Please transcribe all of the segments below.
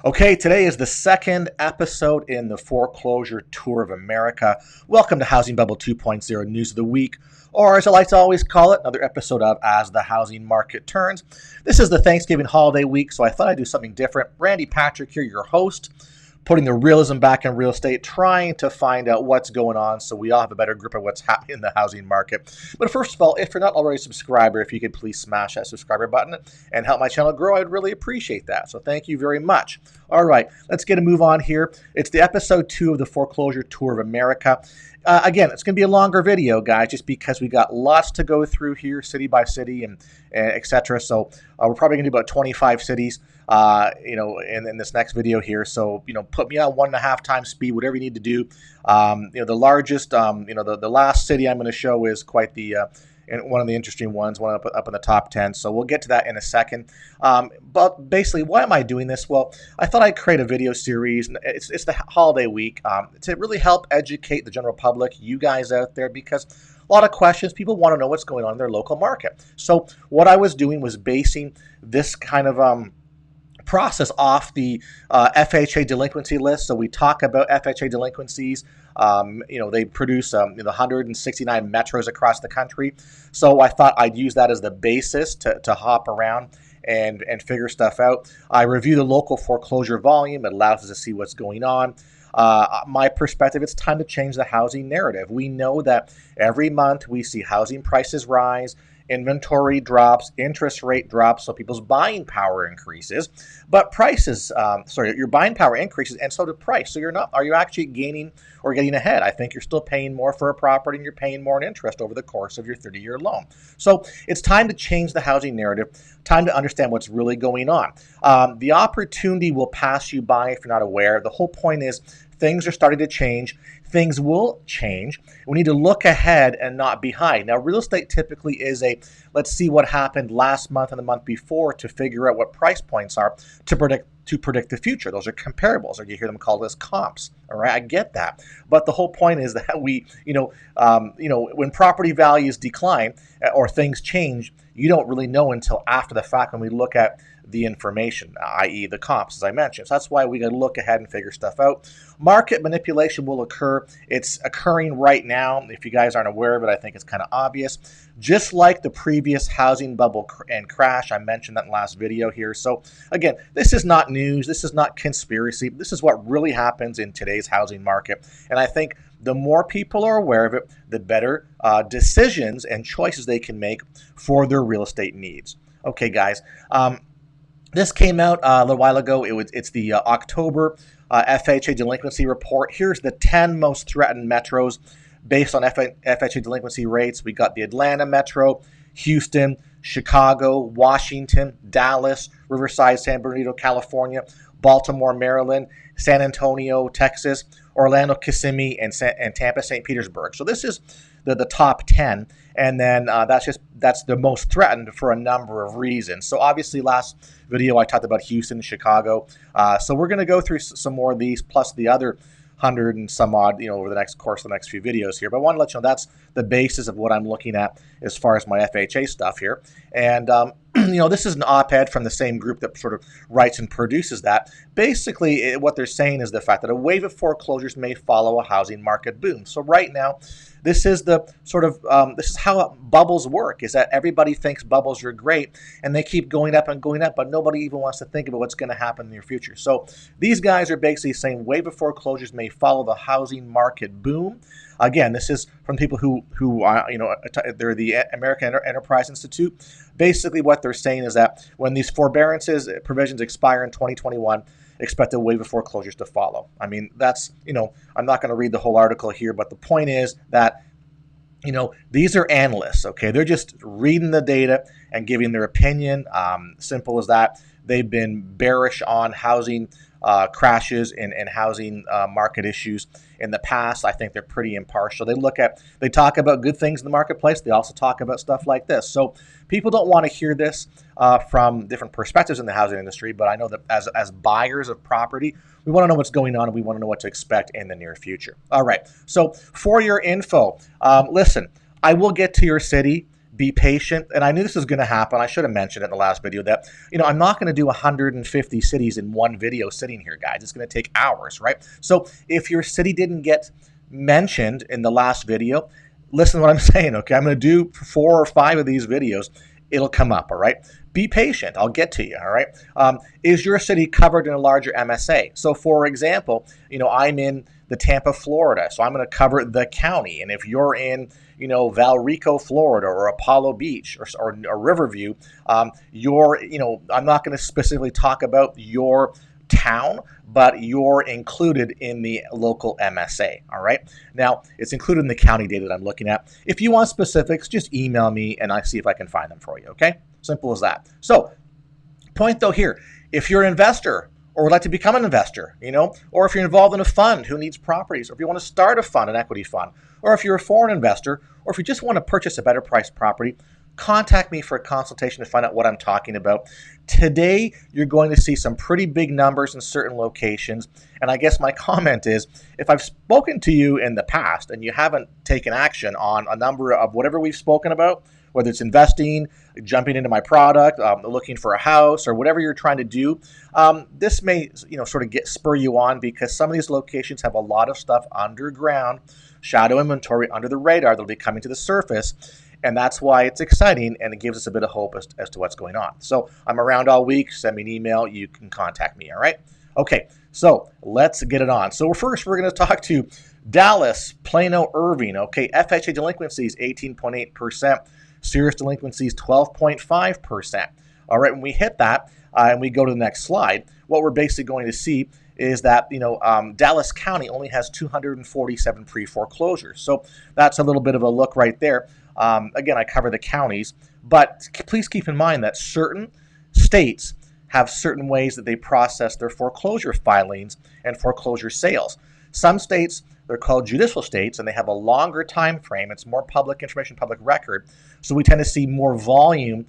Okay, today is the second episode in the Foreclosure Tour of America. Welcome to Housing Bubble 2.0 News of the Week, or as I like to always call it, another episode of As the Housing Market Turns. This is the Thanksgiving holiday week, so I thought I'd do something different. Randy Patrick here, your host, putting the realism back in real estate, trying to find out what's going on so we all have a better grip of what's happening in the housing market. But first of all, if you're not already a subscriber, if you could please smash that subscriber button and help my channel grow, I'd really appreciate that. So thank you very much. All right, let's get a move on here. It's the episode 2 of the Foreclosure Tour of America. Again, it's going to be a longer video, guys, just because we got lots to go through here, city by city and et cetera. So we're probably going to do about 25 cities, in this next video here. So, put me on 1.5 times speed, whatever you need to do. The largest, the last city I'm going to show is quite the and one of the interesting ones, one up in the top 10. So we'll get to that in a second. But basically, why am I doing this? Well, I thought I'd create a video series. It's the holiday week to really help educate the general public, you guys out there, because a lot of questions, people want to know what's going on in their local market. So what I was doing was basing this kind of process off the FHA delinquency list. So we talk about FHA delinquencies. They produce 169 metros across the country. So I thought I'd use that as the basis to hop around and figure stuff out. I review the local foreclosure volume. It allows us to see what's going on. My perspective, it's time to change the housing narrative. We know that every month we see housing prices rise, inventory drops, interest rate drops, so people's buying power increases, but your buying power increases, and so did price. So are you actually gaining or getting ahead? I think you're still paying more for a property, and you're paying more in interest over the course of your 30-year loan. So it's time to change the housing narrative, time to understand what's really going on. The opportunity will pass you by if you're not aware. The whole point is things are starting to change. Things will change. We need to look ahead and not behind. Now, real estate typically is let's see what happened last month and the month before to figure out what price points are to predict the future. Those are comparables, or you hear them called as comps. All right, I get that. But the whole point is that when property values decline or things change, you don't really know until after the fact when we look at the information, i.e. the comps, as I mentioned. So that's why we got to look ahead and figure stuff out. Market manipulation will occur. It's occurring right now. If you guys aren't aware of it, I think it's kind of obvious. Just like the previous housing bubble and crash, I mentioned that in the last video here. So again, this is not news. This is not conspiracy. This is what really happens in today's housing market. And I think the more people are aware of it, the better decisions and choices they can make for their real estate needs. Okay, guys. This came out a little while ago. It's the October FHA delinquency report. Here's the 10 most threatened metros based on FHA delinquency rates. We got the Atlanta metro, Houston, Chicago, Washington, Dallas, Riverside, San Bernardino, California, Baltimore, Maryland, San Antonio, Texas, Orlando, Kissimmee, and Tampa, St. Petersburg. So this is the top 10, and then that's the most threatened for a number of reasons. So obviously last video I talked about Houston and Chicago. So we're going to go through some more of these, plus the other 100 and some odd, over the next few videos here. But I want to let you know that's the basis of what I'm looking at as far as my FHA stuff here. And this is an op-ed from the same group that sort of writes and produces that. Basically, what they're saying is the fact that a wave of foreclosures may follow a housing market boom. So right now, this is the sort of this is how bubbles work, is that everybody thinks bubbles are great and they keep going up and going up, but nobody even wants to think about what's going to happen in the near future. So these guys are basically saying wave of foreclosures may follow the housing market boom. Again, this is from people who they're the American Enterprise Institute. Basically, what they're saying is that when these forbearances provisions expire in 2021, expect a wave of foreclosures to follow. I mean, that's, I'm not going to read the whole article here, but the point is that, these are analysts, okay? They're just reading the data and giving their opinion. Simple as that. They've been bearish on housing crashes and housing market issues in the past. I think they're pretty impartial. They talk about good things in the marketplace. They also talk about stuff like this. So people don't want to hear this from different perspectives in the housing industry, but I know that as buyers of property, we want to know what's going on and we want to know what to expect in the near future. All right. So for your info, listen, I will get to your city be patient. And I knew this was going to happen. I should have mentioned it in the last video that, I'm not going to do 150 cities in one video sitting here, guys. It's going to take hours, right? So if your city didn't get mentioned in the last video, listen to what I'm saying, okay? I'm going to do 4 or 5 of these videos. It'll come up, all right? Be patient. I'll get to you, all right? Is your city covered in a larger MSA? So, for example, I'm in the Tampa, Florida, so I'm going to cover the county. And if you're in, Valrico, Florida, or Apollo Beach, or Riverview, I'm not going to specifically talk about your town, but you're included in the local MSA, all right? Now, it's included in the county data that I'm looking at. If you want specifics, just email me and I see if I can find them for you, okay? Simple as that. So, point though here, if you're an investor or would like to become an investor, or if you're involved in a fund who needs properties, or if you want to start a fund, an equity fund, or if you're a foreign investor, or if you just want to purchase a better priced property, contact me for a consultation to find out what I'm talking about. Today, you're going to see some pretty big numbers in certain locations. And I guess my comment is, if I've spoken to you in the past and you haven't taken action on a number of whatever we've spoken about, whether it's investing, jumping into my product, looking for a house, or whatever you're trying to do, this may sort of spur you on, because some of these locations have a lot of stuff underground, shadow inventory under the radar that'll be coming to the surface. And that's why it's exciting, and it gives us a bit of hope as to what's going on. So I'm around all week. Send me an email. You can contact me, all right? Okay, so let's get it on. So first, we're going to talk to Dallas, Plano, Irving. Okay, FHA delinquencies, 18.8%. Serious delinquencies, 12.5%. All right, when we hit that and we go to the next slide, what we're basically going to see is that Dallas County only has 247 pre-foreclosures. So that's a little bit of a look right there. Again, I cover the counties, but please keep in mind that certain states have certain ways that they process their foreclosure filings and foreclosure sales. Some states, they're called judicial states, and they have a longer time frame. It's more public information, public record. So we tend to see more volume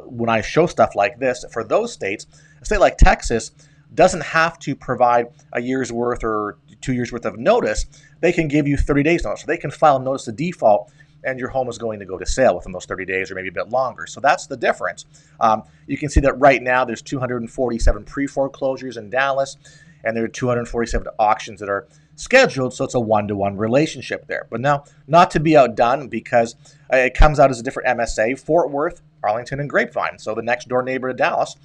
when I show stuff like this. For those states, a state like Texas doesn't have to provide a year's worth or 2 years worth of notice. They can give you 30 days notice. So they can file a notice of default, and your home is going to go to sale within those 30 days or maybe a bit longer. So that's the difference. You can see that right now there's 247 pre-foreclosures in Dallas, and there are 247 auctions that are scheduled, so it's a one-to-one relationship there. But now, not to be outdone, because it comes out as a different MSA, Fort Worth, Arlington, and Grapevine. So the next door neighbor to Dallas,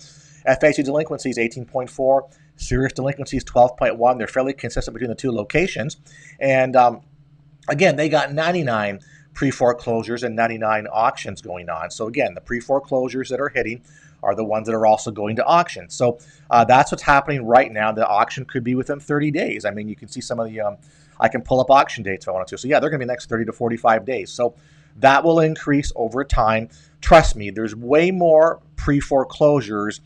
FHA delinquencies 18.4, serious delinquencies 12.1. They're fairly consistent between the two locations. And again, they got 99 pre-foreclosures and 99 auctions going on. So again, the pre-foreclosures that are hitting are the ones that are also going to auction. So that's what's happening right now. The auction could be within 30 days. I mean, you can see some of the, I can pull up auction dates if I wanted to. So yeah, they're going to be the next 30 to 45 days. So that will increase over time. Trust me, there's way more pre-foreclosures.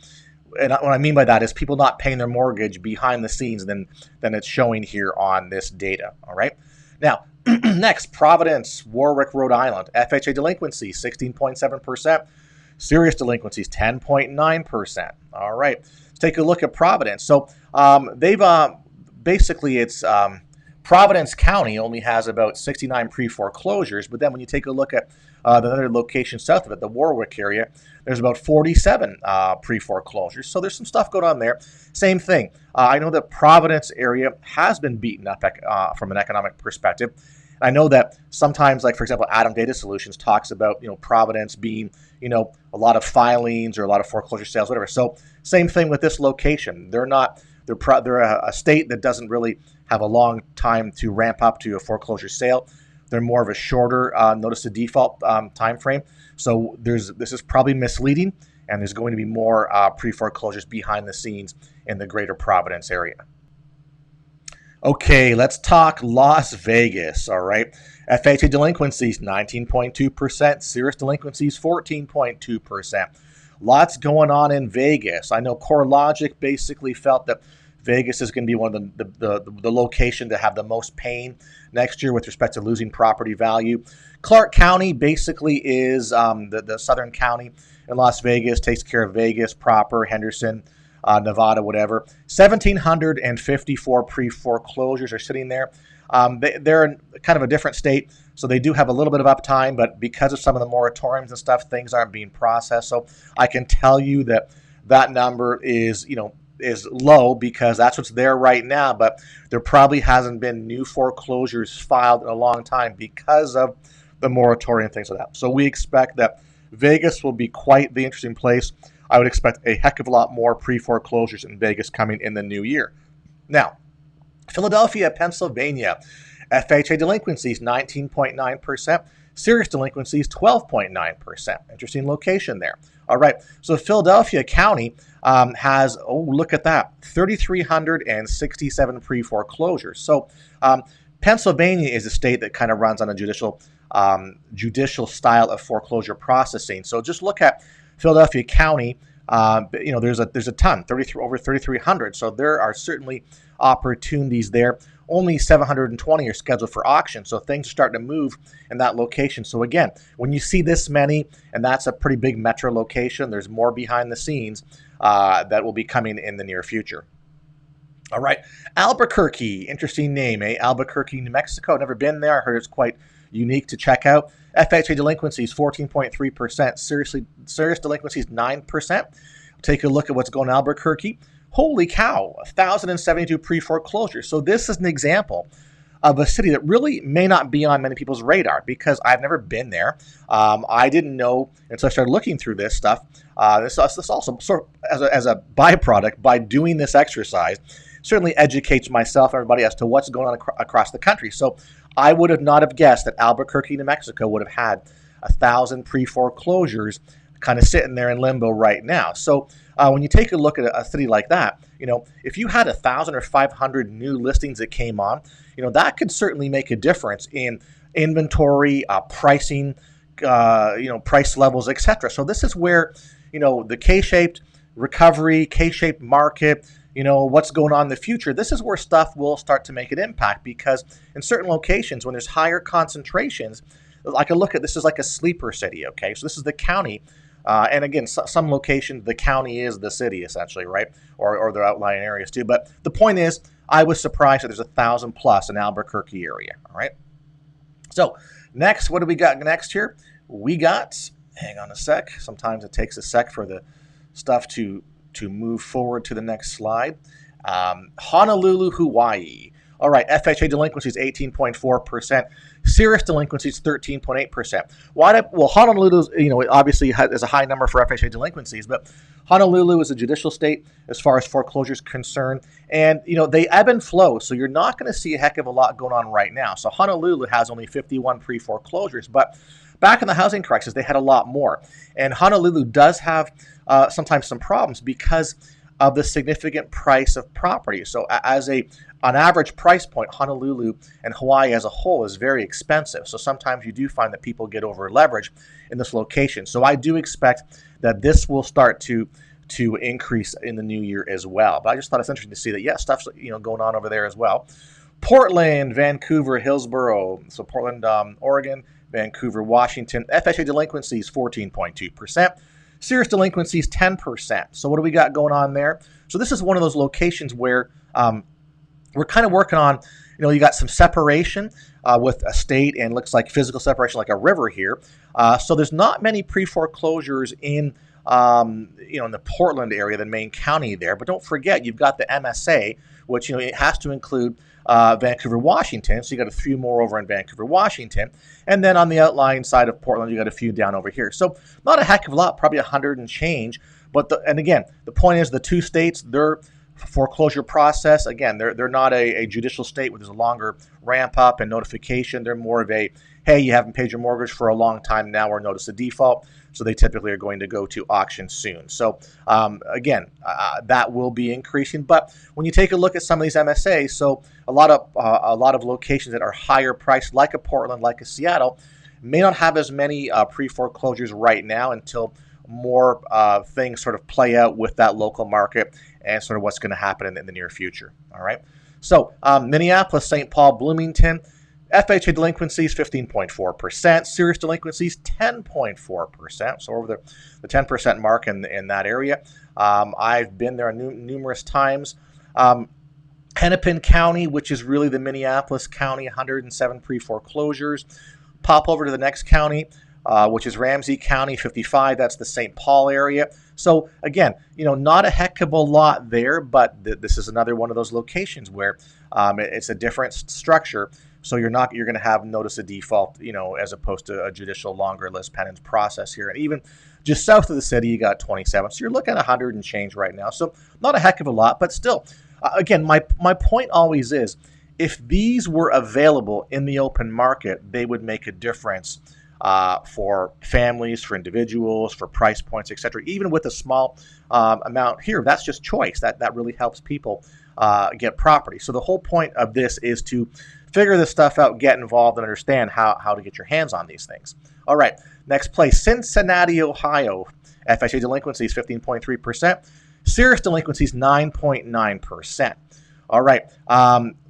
And what I mean by that is people not paying their mortgage behind the scenes than it's showing here on this data. All right. Now, next, Providence, Warwick, Rhode Island. FHA delinquency, 16.7%. Serious delinquencies, 10.9%. All right. Let's take a look at Providence. So they've basically, it's Providence County only has about 69 pre-foreclosures. But then when you take a look at the other location south of it, the Warwick area, there's about 47 pre-foreclosures. So there's some stuff going on there. Same thing. I know that Providence area has been beaten up from an economic perspective. I know that sometimes, like for example, Adam Data Solutions talks about Providence being a lot of filings or a lot of foreclosure sales, whatever. So same thing with this location. They're a state that doesn't really have a long time to ramp up to a foreclosure sale. They're more of a shorter notice of default time frame. So this is probably misleading, and there's going to be more pre-foreclosures behind the scenes in the greater Providence area. Okay, let's talk Las Vegas, all right? FHA delinquencies, 19.2%. Serious delinquencies, 14.2%. Lots going on in Vegas. I know CoreLogic basically felt that Vegas is going to be one of the location to have the most pain next year with respect to losing property value. Clark County basically is the southern county in Las Vegas, takes care of Vegas proper, Henderson, Nevada, whatever. 1,754 pre-foreclosures are sitting there. They're in kind of a different state, so they do have a little bit of uptime, but because of some of the moratoriums and stuff, things aren't being processed. So I can tell you that that number is, is low because that's what's there right now, but there probably hasn't been new foreclosures filed in a long time because of the moratorium and things like that. So we expect that Vegas will be quite the interesting place. I would expect a heck of a lot more pre-foreclosures in Vegas coming in the new year. Now, Philadelphia, Pennsylvania, FHA delinquencies 19.9%, serious delinquencies 12.9%. Interesting location there. All right, so Philadelphia County has, look at that, 3,367 pre-foreclosures. So Pennsylvania is a state that kind of runs on a judicial style of foreclosure processing. So just look at Philadelphia County. There's a ton, over 3,300. So there are certainly opportunities there. Only 720 are scheduled for auction, so things are starting to move in that location. So again, when you see this many, and that's a pretty big metro location, there's more behind the scenes that will be coming in the near future. All right, Albuquerque, interesting name, eh? Albuquerque, New Mexico. Never been there. I heard it's quite unique to check out. FHA delinquencies 14.3%, serious delinquencies 9%. Take a look at what's going on in Albuquerque. Holy cow, 1,072 pre-foreclosures. So this is an example of a city that really may not be on many people's radar because I've never been there. I didn't know until I started looking through this stuff. This also, sort of as a byproduct, by doing this exercise, certainly educates myself and everybody as to what's going on across the country. So I would have not have guessed that Albuquerque, New Mexico would have had 1,000 pre-foreclosures kind of sitting there in limbo right now. So when you take a look at a city like that, if you had 1,000 or 500 new listings that came on, that could certainly make a difference in inventory, pricing, price levels, etc. So this is where, the K-shaped recovery, K-shaped market, what's going on in the future. This is where stuff will start to make an impact because in certain locations, when there's higher concentrations, I can look at this as like a sleeper city. Okay, so this is the county. And again, some locations, the county is the city essentially, right? Or their outlying areas too. But the point is, I was surprised that there's 1,000 plus in Albuquerque area. All right. So next, what do we got next here? We got, hang on a sec. Sometimes it takes a sec for the stuff to move forward to the next slide. Honolulu, Hawaii. All right, FHA delinquencies 18.4%, serious delinquencies 13.8%. Well, Honolulu, obviously is a high number for FHA delinquencies, but Honolulu is a judicial state as far as foreclosure is concerned, and they ebb and flow, so you're not going to see a heck of a lot going on right now. So Honolulu has only 51 pre-foreclosures, but back in the housing crisis, they had a lot more, and Honolulu does have sometimes some problems because of the significant price of property. So on average price point, Honolulu and Hawaii as a whole is very expensive. So sometimes you do find that people get over leveraged in this location. So I do expect that this will start to increase in the new year as well. But I just thought it's interesting to see that, stuff's going on over there as well. Portland, Vancouver, Hillsboro. So Portland, Oregon, Vancouver, Washington. FHA delinquencies 14.2%. Serious delinquencies 10%. So what do we got going on there? So this is one of those locations where we're kind of working on, you got some separation with a state and looks like physical separation like a river here. So there's not many pre-foreclosures in the Portland area, the main county there. But don't forget, you've got the MSA, which, it has to include Vancouver, Washington. So you got a few more over in Vancouver, Washington. And then on the outlying side of Portland, you got a few down over here. So not a heck of a lot, probably 100 and change. And again, the point is the two states, their foreclosure process, again, they're not a judicial state where there's a longer ramp up and notification. They're more of a, hey, you haven't paid your mortgage for a long time now, or notice of default. So they typically are going to go to auction soon. So again, that will be increasing. But when you take a look at some of these MSAs, so a lot of locations that are higher priced, like a Portland, like a Seattle, may not have as many pre-foreclosures right now until more things sort of play out with that local market and sort of what's going to happen in the near future. All right. So Minneapolis, St. Paul, Bloomington, FHA delinquencies 15.4%, serious delinquencies 10.4%. So over the 10% mark in that area. I've been there numerous times. Hennepin County, which is really the Minneapolis County, 107 pre-foreclosures. Pop over to the next county, which is Ramsey County, 55. That's the St. Paul area. So again, not a heck of a lot there, but this is another one of those locations where it's a different structure. So you're going to have notice of default, as opposed to a judicial longer list pending process here. And even just south of the city, you got 27. So you're looking at 100 and change right now. So not a heck of a lot, but still, again, my point always is, if these were available in the open market, they would make a difference for families, for individuals, for price points, etc. Even with a small amount here, that's just choice. That really helps people get property. So the whole point of this is to figure this stuff out, get involved, and understand how to get your hands on these things. All right, next place, Cincinnati, Ohio. FHA delinquencies 15.3%. Serious delinquencies 9.9%. All right,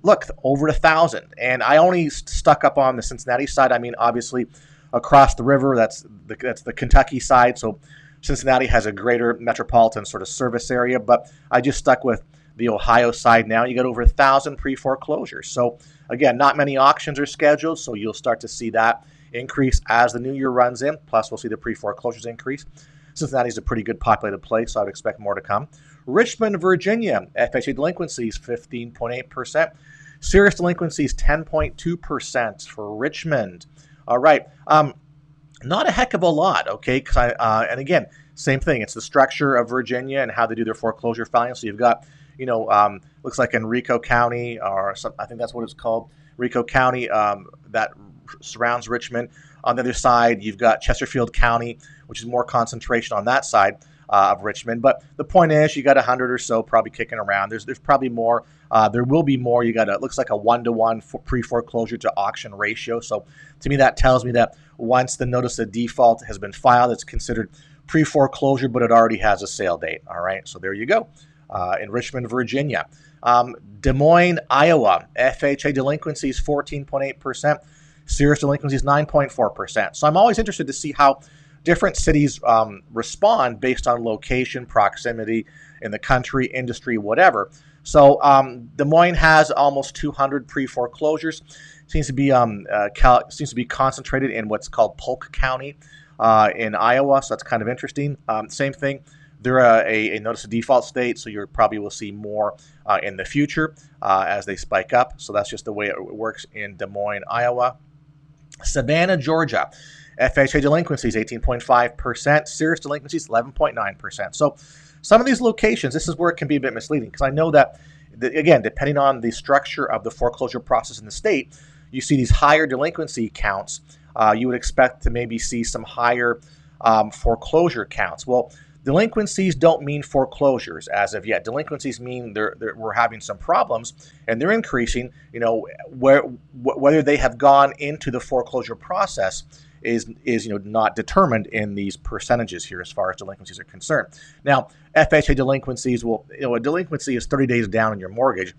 look, over 1,000. And I only stuck up on the Cincinnati side. I mean, obviously, across the river, that's the Kentucky side. So Cincinnati has a greater metropolitan sort of service area. But I just stuck with the Ohio side now. You got over 1,000 pre-foreclosures. So again, not many auctions are scheduled, so you'll start to see that increase as the new year runs in. Plus, we'll see the pre-foreclosures increase. Cincinnati is a pretty good populated place, so I would expect more to come. Richmond, Virginia, FHA delinquencies 15.8%. Serious delinquencies 10.2% for Richmond. All right, not a heck of a lot, okay? And again, same thing. It's the structure of Virginia and how they do their foreclosure filing. So you've got, looks like in Rico County, or some, I think that's what it's called, Rico County, that surrounds Richmond. On the other side, you've got Chesterfield County, which is more concentration on that side of Richmond. But the point is, you got 100 or so probably kicking around. There's probably more. There will be more. You got it looks like a 1-to-1 pre-foreclosure to auction ratio. So to me, that tells me that once the notice of default has been filed, it's considered pre-foreclosure, but it already has a sale date. All right, so there you go. In Richmond, Virginia. Des Moines, Iowa, FHA delinquencies 14.8%. Serious delinquencies 9.4%. So I'm always interested to see how different cities respond based on location, proximity in the country, industry, whatever. So Des Moines has almost 200 pre-foreclosures. Seems to be concentrated in what's called Polk County in Iowa. So that's kind of interesting. Same thing. They're a notice of default state, so you probably will see more in the future as they spike up. So that's just the way it works in Des Moines, Iowa. Savannah, Georgia, FHA delinquencies 18.5%, serious delinquencies 11.9%. So some of these locations, this is where it can be a bit misleading, because I know that, again, depending on the structure of the foreclosure process in the state, you see these higher delinquency counts. You would expect to maybe see some higher foreclosure counts. Well, delinquencies don't mean foreclosures as of yet. Delinquencies mean we're having some problems, and they're increasing. Whether they have gone into the foreclosure process is not determined in these percentages here as far as delinquencies are concerned. Now, FHA delinquencies a delinquency is 30 days down on your mortgage.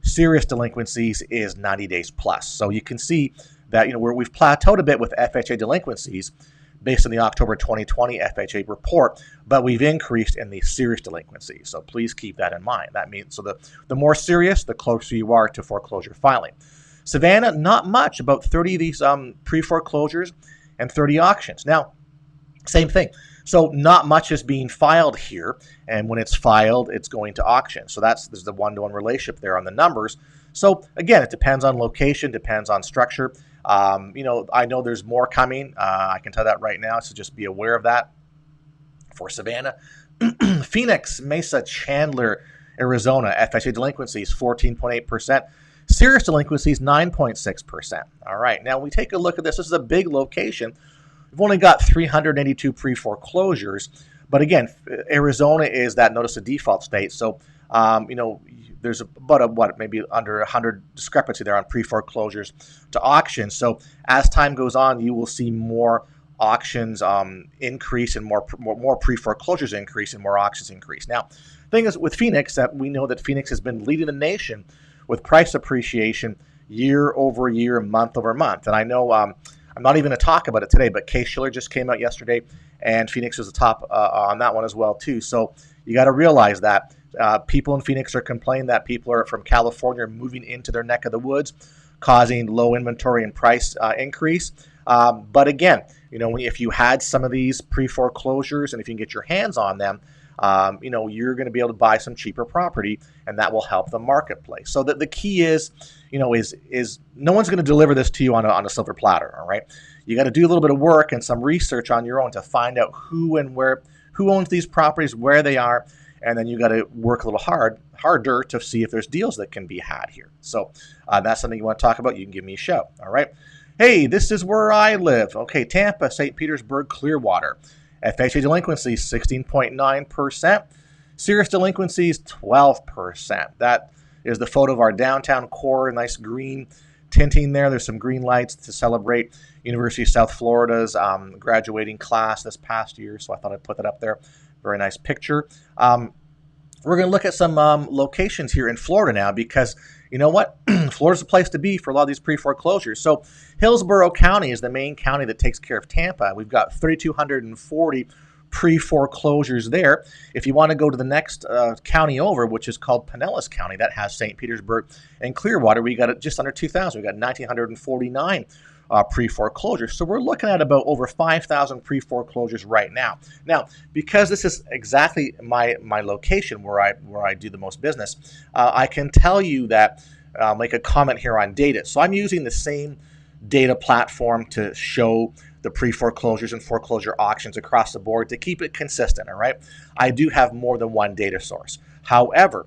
Serious delinquencies is 90 days plus. So you can see that we've plateaued a bit with FHA delinquencies based on the October 2020 FHA report, but we've increased in the serious delinquencies. So please keep that in mind. That means the more serious, the closer you are to foreclosure filing. Savannah, not much, about 30 of these pre-foreclosures and 30 auctions. Now, same thing. So not much is being filed here, and when it's filed, it's going to auction. So there's the one-to-one relationship there on the numbers. So again, it depends on location, depends on structure. I know there's more coming. I can tell that right now, so just be aware of that. For Savannah, Phoenix, Mesa, Chandler, Arizona, FHA delinquencies 14.8%. Serious delinquencies 9.6%. All right, now we take a look at this. This is a big location. We've only got 382 pre-foreclosures, but again, Arizona is that notice of default state. So, there's about maybe under 100 discrepancy there on pre-foreclosures to auctions. So as time goes on, you will see more auctions increase and more pre-foreclosures increase and more auctions increase. Now, the thing is with Phoenix, that we know that Phoenix has been leading the nation with price appreciation year over year, month over month. And I know I'm not even going to talk about it today, but Case-Shiller just came out yesterday, and Phoenix was the top on that one as well too. So you got to realize that People in Phoenix are complaining that people are from California are moving into their neck of the woods, causing low inventory and price increase. But again, if you had some of these pre-foreclosures and if you can get your hands on them, you're going to be able to buy some cheaper property, and that will help the marketplace. So the key is no one's going to deliver this to you on a silver platter. All right, you got to do a little bit of work and some research on your own to find out who owns these properties, where they are, and then you got to work a little harder to see if there's deals that can be had here. So that's something you want to talk about, you can give me a shout. All right. Hey, this is where I live. Okay, Tampa, St. Petersburg, Clearwater. FHA delinquencies, 16.9%. Serious delinquencies, 12%. That is the photo of our downtown core, nice green tinting there. There's some green lights to celebrate University of South Florida's graduating class this past year, so I thought I'd put that up there. Very nice picture. We're going to look at some locations here in Florida now because you know what? Florida's the place to be for a lot of these pre-foreclosures. So Hillsboro County is the main county that takes care of Tampa. We've got 3,240 pre-foreclosures there. If you want to go to the next county over, which is called Pinellas County, that has St. Petersburg and Clearwater, we got it just under 2,000. We got 1,949 pre-foreclosures. So we're looking at about over 5,000 pre-foreclosures right now. Now, because this is exactly my location where I do the most business, I can tell you that make a comment here on data. So I'm using the same data platform to show the pre-foreclosures and foreclosure auctions across the board to keep it consistent, all right? I do have more than one data source. However,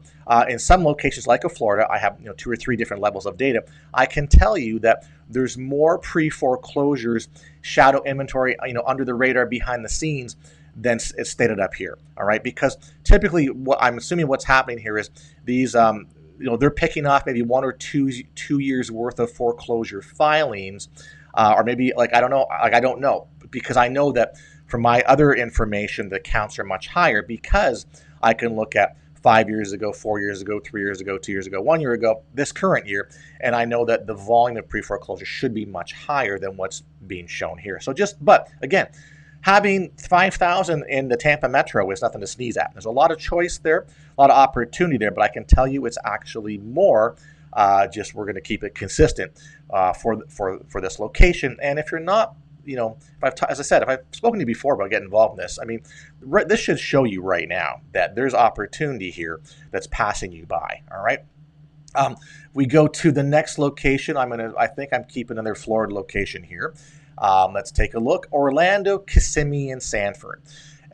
in some locations like Florida, I have 2 or 3 different levels of data. I can tell you that there's more pre-foreclosures, shadow inventory, under the radar, behind the scenes than it's stated up here. All right, because typically, what I'm assuming what's happening here is these, they're picking off maybe 1 or 2 years worth of foreclosure filings, or maybe I don't know, because I know that from my other information, the counts are much higher because I can look at 5 years ago, 4 years ago, 3 years ago, 2 years ago, 1 year ago, this current year, and I know that the volume of pre-foreclosure should be much higher than what's being shown here. But again, having 5,000 in the Tampa metro is nothing to sneeze at. There's a lot of choice there, a lot of opportunity there, but I can tell you it's actually more. Just we're going to keep it consistent for this location. And if you're not, as I said, if I've spoken to you before about getting involved in this, this should show you right now that there's opportunity here that's passing you by. All right. We go to the next location. I think I'm keeping another Florida location here. Let's take a look. Orlando, Kissimmee, and Sanford.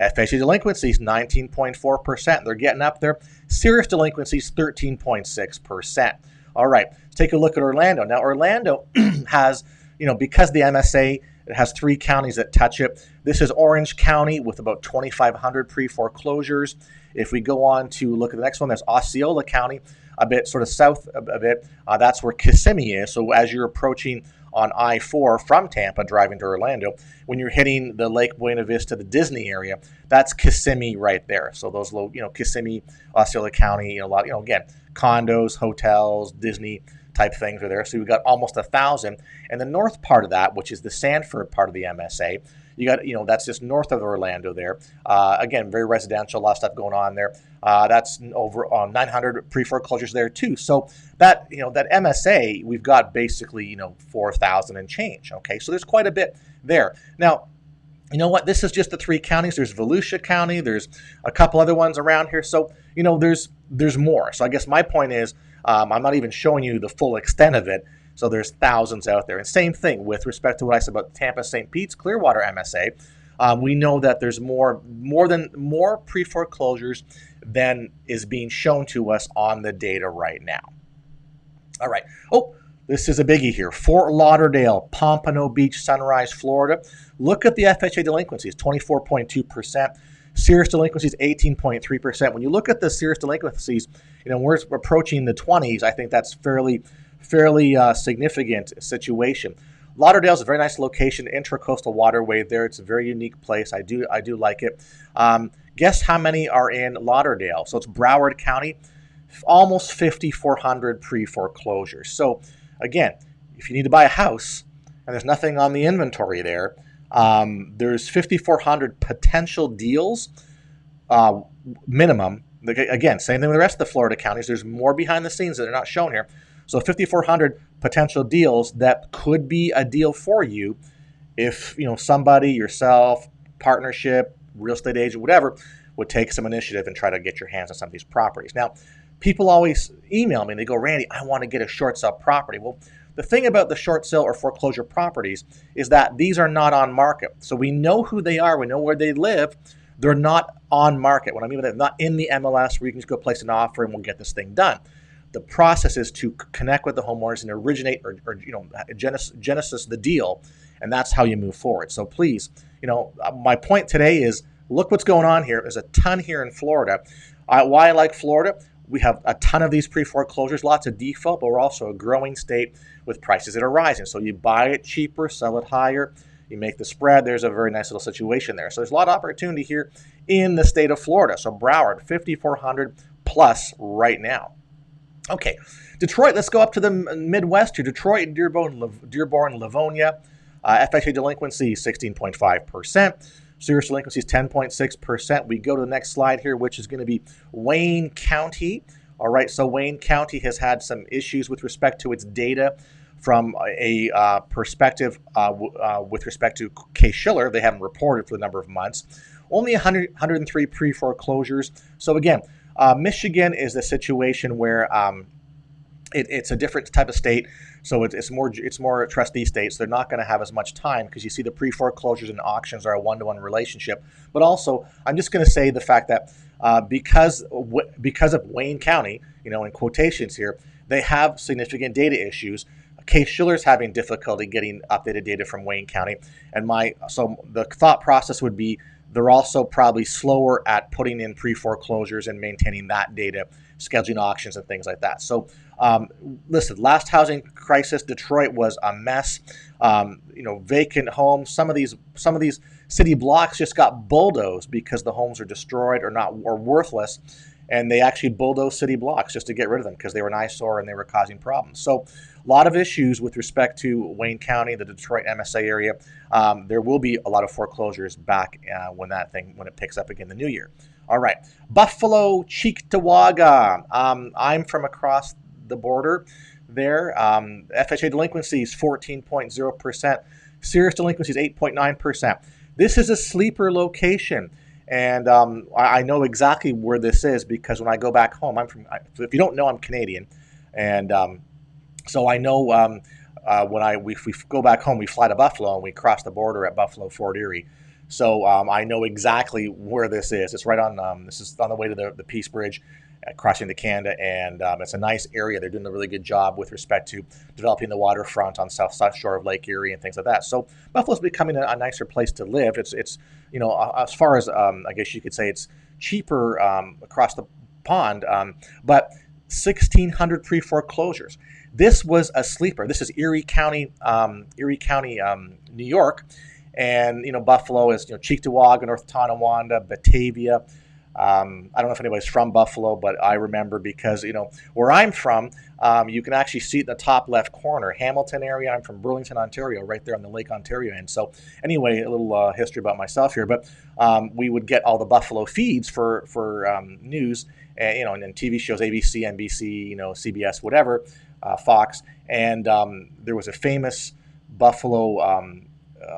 FHA delinquencies, 19.4%. They're getting up there. Serious delinquencies, 13.6%. All right, let's take a look at Orlando. Now, Orlando has, because the MSA, it has 3 counties that touch it. This is Orange County with about 2,500 pre-foreclosures. If we go on to look at the next one, there's Osceola County, a bit sort of south of it. That's where Kissimmee is. So as you're approaching on I-4 from Tampa, driving to Orlando, when you're hitting the Lake Buena Vista, the Disney area, that's Kissimmee right there. So those Kissimmee, Osceola County, a lot, again, condos, hotels, Disney type things are there. So we've got almost 1,000. And the north part of that, which is the Sanford part of the MSA, you got, that's just north of Orlando there. Again, very residential, a lot of stuff going on there. That's over 900 pre-foreclosures there too. So that, that MSA, we've got basically, 4,000 and change. Okay, so there's quite a bit there. Now, you know what? This is just the 3 counties. There's Volusia County. There's a couple other ones around here. So, there's more. So I guess my point is, I'm not even showing you the full extent of it. So there's thousands out there. And same thing with respect to what I said about Tampa, St. Pete's, Clearwater MSA. We know that there's more pre-foreclosures than is being shown to us on the data right now. All right. Oh, this is a biggie here. Fort Lauderdale, Pompano Beach, Sunrise, Florida. Look at the FHA delinquencies, 24.2%. Serious delinquencies, 18.3%. When you look at the serious delinquencies, we're approaching the 20s. I think that's fairly significant situation. Lauderdale is a very nice location, intracoastal waterway there. It's a very unique place. I do like it. Guess how many are in Lauderdale? So it's Broward County, almost 5,400 pre-foreclosures. So again, if you need to buy a house and there's nothing on the inventory there, there's 5,400 potential deals minimum Again, same thing with the rest of the Florida counties. There's more behind the scenes that are not shown here. So 5,400 potential deals that could be a deal for you if somebody, yourself, partnership, real estate agent, whatever, would take some initiative and try to get your hands on some of these properties. Now, people always email me and they go, Randy, I want to get a short sale property. Well, the thing about the short sale or foreclosure properties is that these are not on market. So we know who they are. We know where they live. They're not on market. What I mean by that, not in the MLS where you can just go place an offer and we'll get this thing done. The process is to connect with the homeowners and originate or genesis the deal, and that's how you move forward. So please, my point today is look what's going on here. There's a ton here in Florida. Why I like Florida? We have a ton of these pre-foreclosures, lots of default, but we're also a growing state with prices that are rising. So you buy it cheaper, sell it higher, you make the spread. There's a very nice little situation there. So there's a lot of opportunity here in the state of Florida. So Broward, 5,400 plus right now. Okay, Detroit, let's go up to the Midwest here. Detroit, Dearborn, Livonia, FHA delinquency 16.5%. Serious delinquencies 10.6%. We go to the next slide here, which is going to be Wayne County. All right, so Wayne County has had some issues with respect to its data from a perspective with respect to Case-Shiller. They haven't reported for the number of months. Only 103 pre-foreclosures. So again, Michigan is a situation where it's a different type of state. So it's more a trustee state. So they're not going to have as much time because you see the pre-foreclosures and auctions are a one-to-one relationship. But also, I'm just going to say the fact that because of Wayne County, in quotations here, they have significant data issues. Case-Shiller's having difficulty getting updated data from Wayne County, so the thought process would be they're also probably slower at putting in pre-foreclosures and maintaining that data, scheduling auctions and things like that. So, listen, last housing crisis, Detroit was a mess. Vacant homes. Some of these city blocks just got bulldozed because the homes are destroyed or worthless, and they actually bulldozed city blocks just to get rid of them because they were an eyesore and they were causing problems. So, a lot of issues with respect to Wayne County, the Detroit MSA area. There will be a lot of foreclosures back when it picks up again in the new year. All right, Buffalo, Cheektowaga. I'm from across the border there. FHA delinquencies 14.0%. Serious delinquencies 8.9%. This is a sleeper location. And I know exactly where this is because when I go back home, if you don't know, I'm Canadian. And so I know when we go back home, we fly to Buffalo and we cross the border at Buffalo, Fort Erie. So I know exactly where this is. It's right on, this is on the way to the Peace Bridge, crossing to Canada, and it's a nice area. They're doing a really good job with respect to developing the waterfront on south shore of Lake Erie and things like that. So Buffalo's becoming a nicer place to live. It's as far as I guess you could say it's cheaper across the pond, but 1,600 pre-foreclosures. This was a sleeper. This is Erie County, New York. And, Buffalo is, Cheektowaga, North Tonawanda, Batavia. I don't know if anybody's from Buffalo, but I remember because, where I'm from, you can actually see it in the top left corner, Hamilton area. I'm from Burlington, Ontario, right there on the Lake Ontario end. So anyway, a little history about myself here. But we would get all the Buffalo feeds for news, and TV shows, ABC, NBC, CBS, whatever, Fox. And there was a famous Buffalo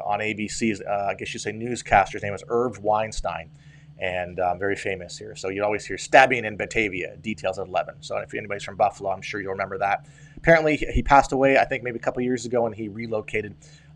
on ABC's, I guess you'd say, newscaster. His name was Irv Weinstein, and very famous here. So you'd always hear stabbing in Batavia, details at 11. So if anybody's from Buffalo, I'm sure you'll remember that. Apparently, he passed away, I think maybe a couple years ago, and he relocated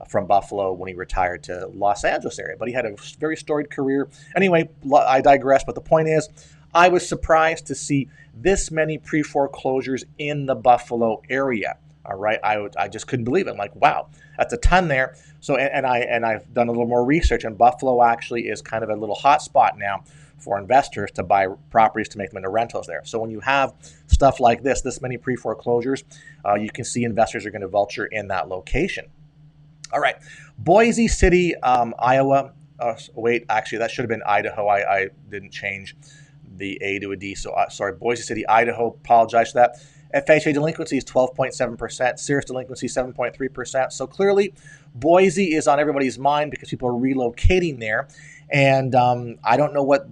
from Buffalo when he retired to Los Angeles area. But he had a very storied career. Anyway, I digress, but the point is, I was surprised to see this many pre-foreclosures in the Buffalo area. All right, I just couldn't believe it. I'm like, wow, that's a ton there. So, and I've done a little more research, and Buffalo actually is kind of a little hot spot now for investors to buy properties to make them into rentals there. So when you have stuff like this many pre-foreclosures, you can see investors are going to vulture in that location. All right, Boise City, Iowa. Actually, that should have been Idaho. I didn't change the A to a D, so sorry. Boise City, Idaho. Apologize for that. FHA delinquency is 12.7%, serious delinquency 7.3%. So clearly, Boise is on everybody's mind because people are relocating there. And I don't know what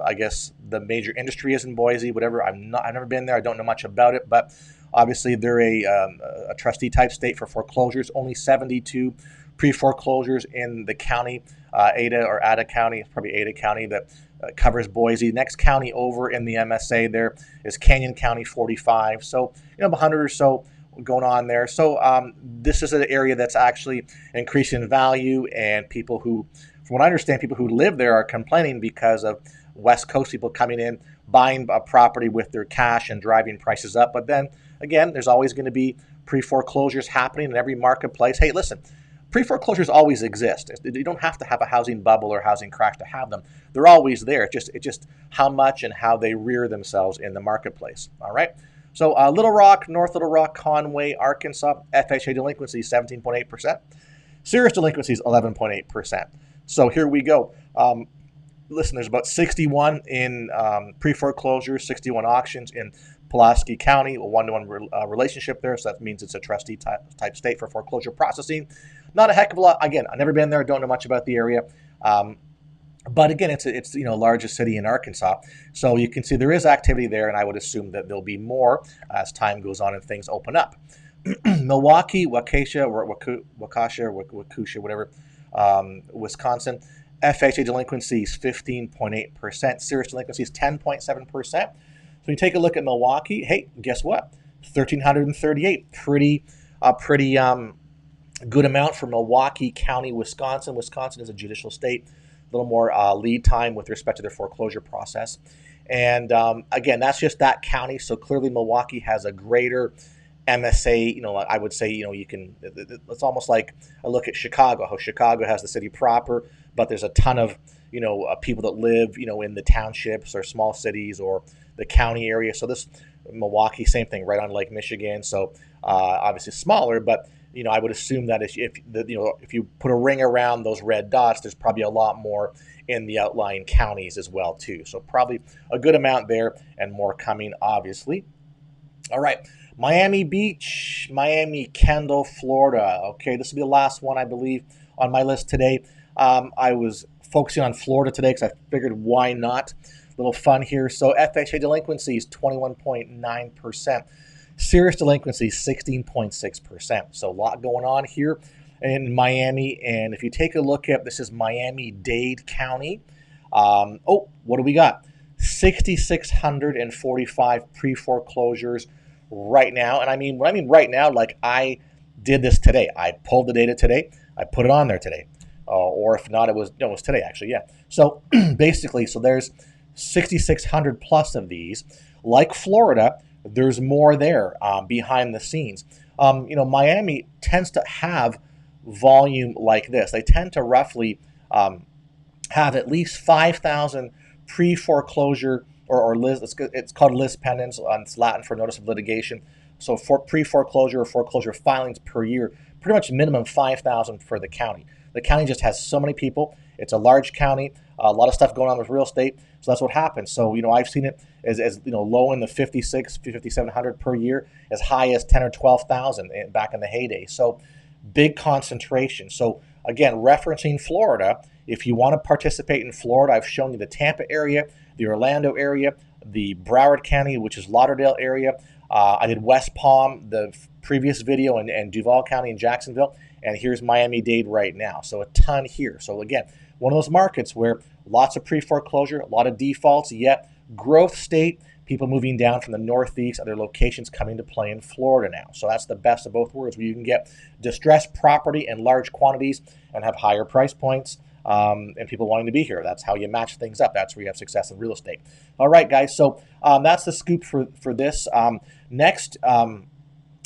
I guess the major industry is in Boise, whatever. I've never been there. I don't know much about it, but obviously they're a trustee type state for foreclosures. Only 72 pre-foreclosures in the county, Ada County, probably Ada County that covers Boise. Next county over in the MSA there is Canyon County, 45. So 100 or so going on there. So this is an area that's actually increasing in value, and people who, from what I understand, people who live there are complaining because of West Coast people coming in, buying a property with their cash and driving prices up. But then again, there's always going to be pre-foreclosures happening in every marketplace. Hey, listen, pre-foreclosures always exist. You don't have to have a housing bubble or housing crash to have them. They're always there. It's just how much and how they rear themselves in the marketplace. All right. So Little Rock, North Little Rock, Conway, Arkansas, FHA delinquencies 17.8%. Serious delinquencies 11.8%. So here we go. Listen, there's about 61 in pre-foreclosures, 61 auctions in Pulaski County, a one-to-one relationship there. So that means it's a trustee type state for foreclosure processing. Not a heck of a lot. Again, I've never been there. Don't know much about the area. But again, it's largest city in Arkansas. So you can see there is activity there, and I would assume that there'll be more as time goes on and things open up. Milwaukee, Waukesha, whatever, Wisconsin, FHA delinquencies 15.8%, serious delinquencies 10.7%. So you take a look at Milwaukee, hey, guess what? 1,338, pretty good amount for Milwaukee County, Wisconsin. Wisconsin is a judicial state, a little more lead time with respect to their foreclosure process. And again, that's just that county. So clearly Milwaukee has a greater MSA, I would say, you can, it's almost like I look at Chicago, how Chicago has the city proper, but there's a ton of, people that live, in the townships or small cities or the county area. So this Milwaukee, same thing, right on Lake Michigan. So obviously smaller, but, I would assume that if you put a ring around those red dots, there's probably a lot more in the outlying counties as well, too. So probably a good amount there and more coming, obviously. All right. Miami Beach, Miami, Kendall, Florida. Okay, this will be the last one, I believe, on my list today. I was focusing on Florida today because I figured why not? A little fun here. So FHA delinquencies, 21.9%. Serious delinquencies, 16.6%. So a lot going on here in Miami. And if you take a look at, this is Miami-Dade County. What do we got? 6,645 pre-foreclosures right now. And when I mean right now, like I did this today. I pulled the data today. I put it on there today. Or if not, it was today actually, yeah. So basically, there's 6,600 plus of these. Like Florida, there's more there behind the scenes. Miami tends to have volume like this. They tend to roughly have at least 5,000 pre-foreclosure or list, it's called list pendants. It's Latin for notice of litigation. So for pre-foreclosure or foreclosure filings per year, pretty much minimum 5,000 for the county. The county just has so many people. It's a large county, a lot of stuff going on with real estate. So that's what happens. So, I've seen it as low in the 5,700 per year, as high as 10 or 12,000 back in the heyday. So big concentration. So again, referencing Florida, if you want to participate in Florida, I've shown you the Tampa area, the Orlando area, the Broward County, which is Lauderdale area. I did West Palm, the previous video, and Duval County and Jacksonville. And here's Miami-Dade right now. So a ton here. So again, one of those markets where lots of pre-foreclosure, a lot of defaults, yet growth state, people moving down from the Northeast, other locations coming to play in Florida now. So that's the best of both worlds, where you can get distressed property in large quantities and have higher price points and people wanting to be here. That's how you match things up. That's where you have success in real estate. All right, guys. So that's the scoop for this. Next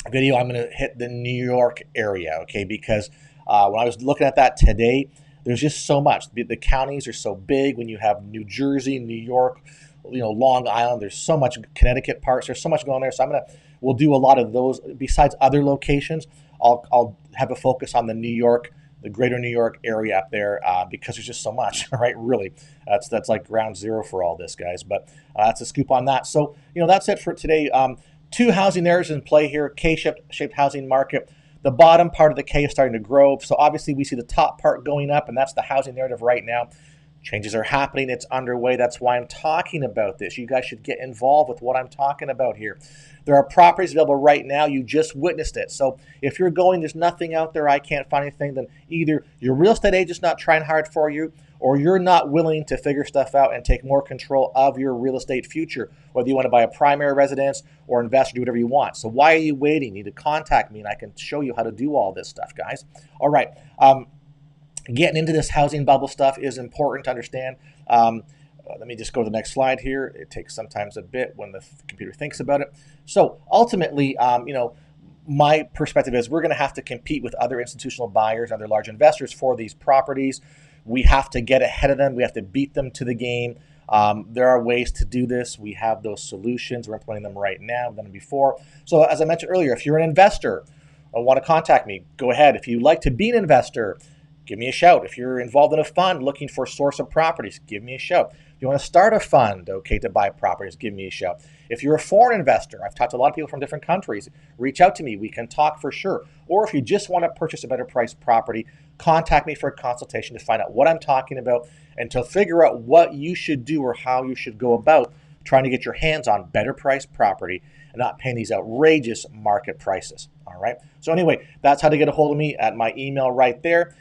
video, I'm going to hit the New York area, okay? Because when I was looking at that today, there's just so much. The counties are so big. When you have New Jersey, New York, Long Island, there's so much. Connecticut parts, there's so much going there. So we'll do a lot of those. Besides other locations, I'll have a focus on the greater New York area up there because there's just so much, right? Really, that's like ground zero for all this, guys. But that's a scoop on that. So that's it for today. Two housing narratives in play here: K-shaped housing market, The bottom part of the K is starting to grow. So obviously we see the top part going up, and that's the housing narrative right now. Changes are happening. It's underway. That's why I'm talking about this. You guys should get involved with what I'm talking about here. There are properties available right now. You just witnessed it. So if you're going, there's nothing out there, I can't find anything, then either your real estate agent's not trying hard for you, or you're not willing to figure stuff out and take more control of your real estate future, whether you want to buy a primary residence or invest or do whatever you want. So why are you waiting? You need to contact me, and I can show you how to do all this stuff, guys. All right. Getting into this housing bubble stuff is important to understand. Let me just go to the next slide here. It takes sometimes a bit when the computer thinks about it. So ultimately, my perspective is we're going to have to compete with other institutional buyers, other large investors for these properties. We have to get ahead of them. We have to beat them to the game. There are ways to do this. We have those solutions. We're implementing them right now. We've done them before. So as I mentioned earlier, if you're an investor or want to contact me, go ahead. If you'd like to be an investor, give me a shout. If you're involved in a fund looking for a source of properties, give me a shout. If you want to start a fund, okay, to buy properties, give me a shout. If you're a foreign investor, I've talked to a lot of people from different countries, reach out to me. We can talk for sure. Or if you just want to purchase a better priced property, contact me for a consultation to find out what I'm talking about and to figure out what you should do or how you should go about trying to get your hands on better priced property and not paying these outrageous market prices. All right. So anyway, that's how to get a hold of me at my email right there.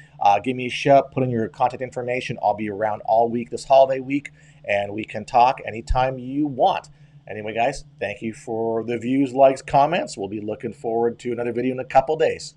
Give me a shout, put in your contact information. I'll be around all week this holiday week, and we can talk anytime you want. Anyway, guys, thank you for the views, likes, comments. We'll be looking forward to another video in a couple days.